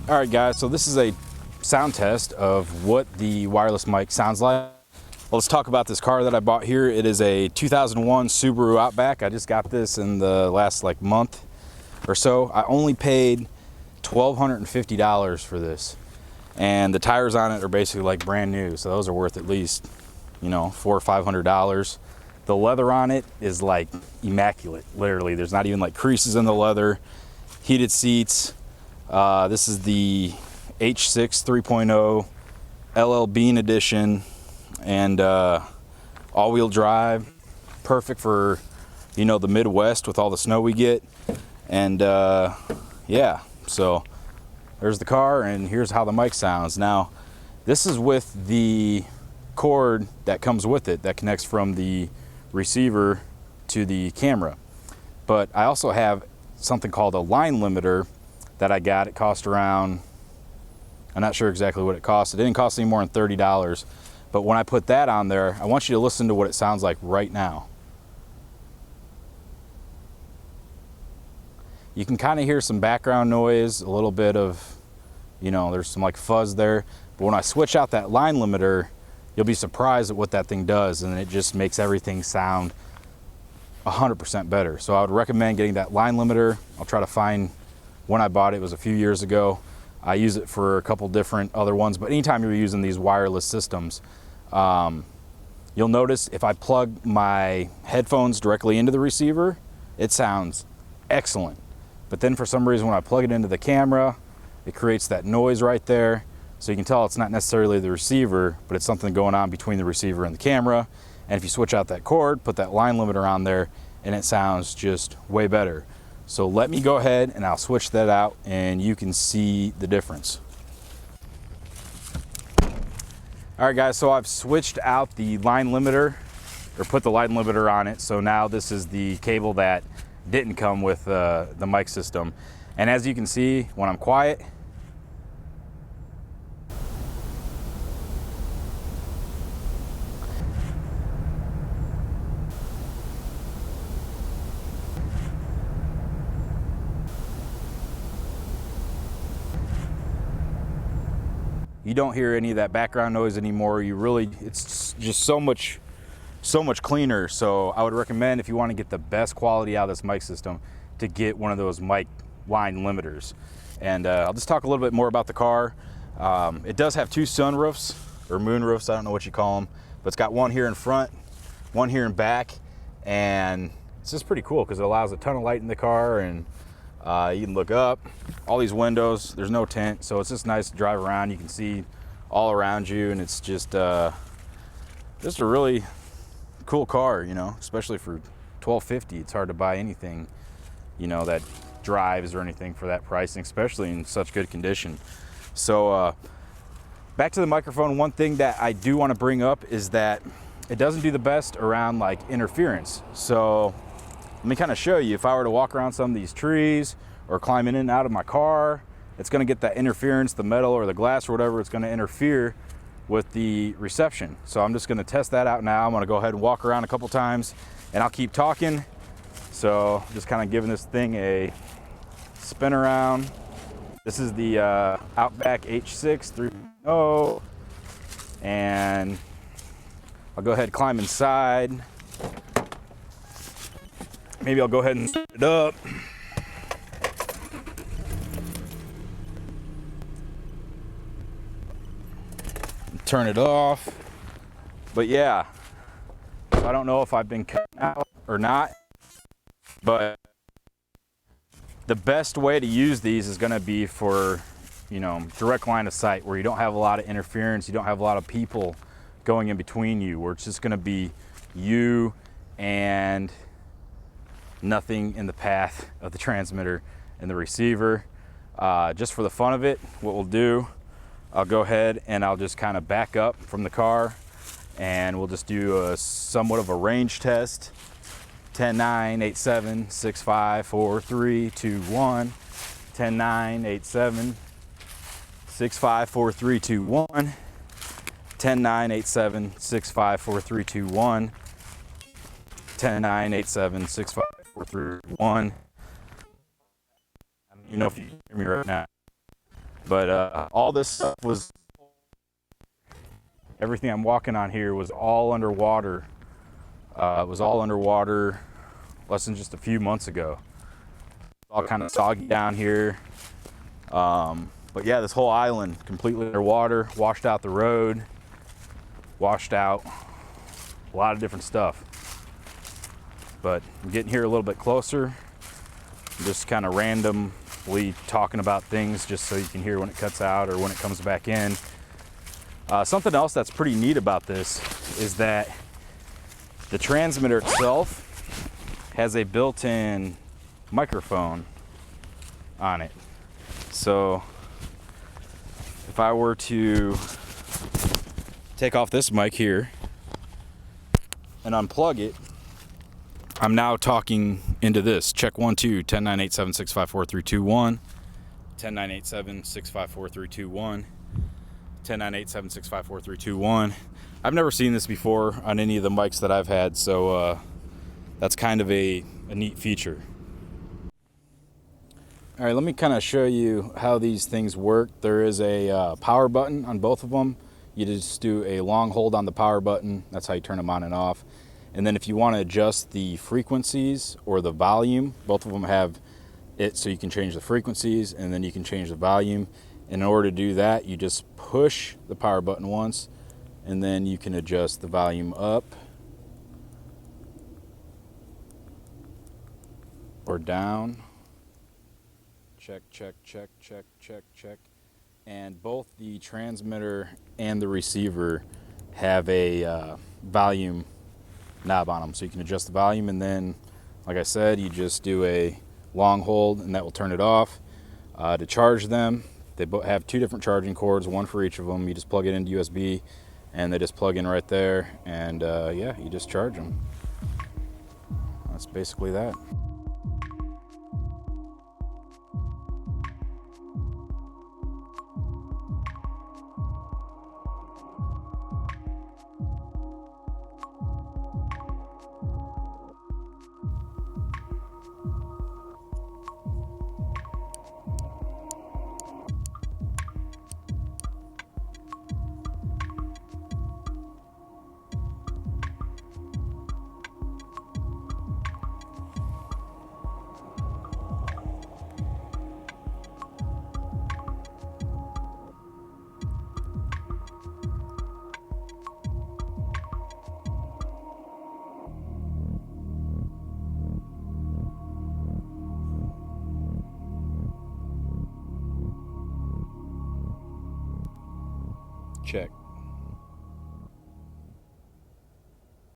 All right guys, so this is a sound test of what the wireless mic sounds like. Well, let's talk about this car that I bought here. It is a 2001 Subaru Outback. I just got this in the last month or so. I only paid $1,250 for this. And the tires on it are basically like brand new. So those are worth at least, $400 or $500. The leather on it is like immaculate, literally. There's not even like creases in the leather. Heated seats. This is the H6 3.0 LL Bean edition, and all-wheel drive, perfect for the Midwest with all the snow we get. And yeah, so there's the car, and here's how the mic sounds. Now this is with the cord that comes with it that connects from the receiver to the camera, but I also have something called a line limiter that I got. It cost around, I'm not sure exactly what it cost. It didn't cost any more than $30. But when I put that on there, I want you to listen to what it sounds like right now. You can kind of hear some background noise, a little bit of, there's some like fuzz there. But when I switch out that line limiter, you'll be surprised at what that thing does. And it just makes everything sound 100% better. So I would recommend getting that line limiter. I'll try to find when I bought it. It was a few years ago. I use it for a couple different other ones, but anytime you're using these wireless systems, you'll notice if I plug my headphones directly into the receiver, it sounds excellent. But then for some reason when I plug it into the camera, it creates that noise right there. So you can tell it's not necessarily the receiver, but it's something going on between the receiver and the camera. And if you switch out that cord, put that line limiter on there, and it sounds just way better. So let me go ahead and I'll switch that out and you can see the difference. All right guys, so I've switched out the line limiter, or put the line limiter on it. So now this is the cable that didn't come with the mic system. And as you can see, when I'm quiet, you don't hear any of that background noise anymore. It's just so much cleaner. So I would recommend, if you want to get the best quality out of this mic system, to get one of those mic line limiters. And I'll just talk a little bit more about the car. It does have two sunroofs, or moonroofs, I don't know what you call them, but it's got one here in front, one here in back, and it's just pretty cool because it allows a ton of light in the car, and you can look up. All these windows, there's no tint, so it's just nice to drive around. You can see all around you, and it's just a really cool car, especially for $1,250. It's hard to buy anything, that drives or anything for that pricing, especially in such good condition. So back to the microphone, one thing that I do want to bring up is that it doesn't do the best around like interference. So let me kind of show you. If I were to walk around some of these trees or climb in and out of my car, it's going to get that interference, the metal or the glass or whatever. It's going to interfere with the reception. So I'm just going to test that out now. I'm going to go ahead and walk around a couple times, and I'll keep talking. So just kind of giving this thing a spin around. This is the Outback H6 3.0, and I'll go ahead and climb inside. Maybe I'll go ahead and start it up. Turn it off. But yeah, I don't know if I've been cut out or not, but the best way to use these is going to be for, direct line of sight, where you don't have a lot of interference, you don't have a lot of people going in between you, where it's just going to be you and nothing in the path of the transmitter and the receiver. Just for the fun of it, what we'll do, I'll go ahead and I'll just kind of back up from the car, and we'll just do a somewhat of a range test. 10, 9, 8, 7, 6, 5, 4, 3, 2, 1. 10, 9, 8, 7, 6, 5, 4, 3, 2, 1. 10, 9, 8, 7, 6, 5, 4, 3, 2, 1. 10, 9, 8, 7, 6, 5, 4, 3, 1. You know if you hear me right now. But all this stuff was, everything I'm walking on here was all underwater. It was all underwater less than just a few months ago. All kind of soggy down here. But yeah, this whole island completely underwater, washed out the road, washed out a lot of different stuff. But I'm getting here a little bit closer, just kind of randomly talking about things just so you can hear when it cuts out or when it comes back in. Something else that's pretty neat about this is that the transmitter itself has a built-in microphone on it. So if I were to take off this mic here and unplug it, I'm now talking into this. Check 1 2 10-987-654-321, 10-987-654-321, 10-987-654-321. I've never seen this before on any of the mics that I've had, so that's kind of a neat feature. All right, let me kind of show you how these things work. There is a power button on both of them. You just do a long hold on the power button. That's how you turn them on and off. And then if you want to adjust the frequencies or the volume, both of them have it so you can change the frequencies and then you can change the volume. In order to do that, you just push the power button once and then you can adjust the volume up or down. Check, check, check, check, check, check. And both the transmitter and the receiver have a volume knob on them, so you can adjust the volume, and then like I said, you just do a long hold and that will turn it off. To charge them, they both have two different charging cords, one for each of them. You just plug it into USB and they just plug in right there, and yeah, you just charge them. That's basically that. Check.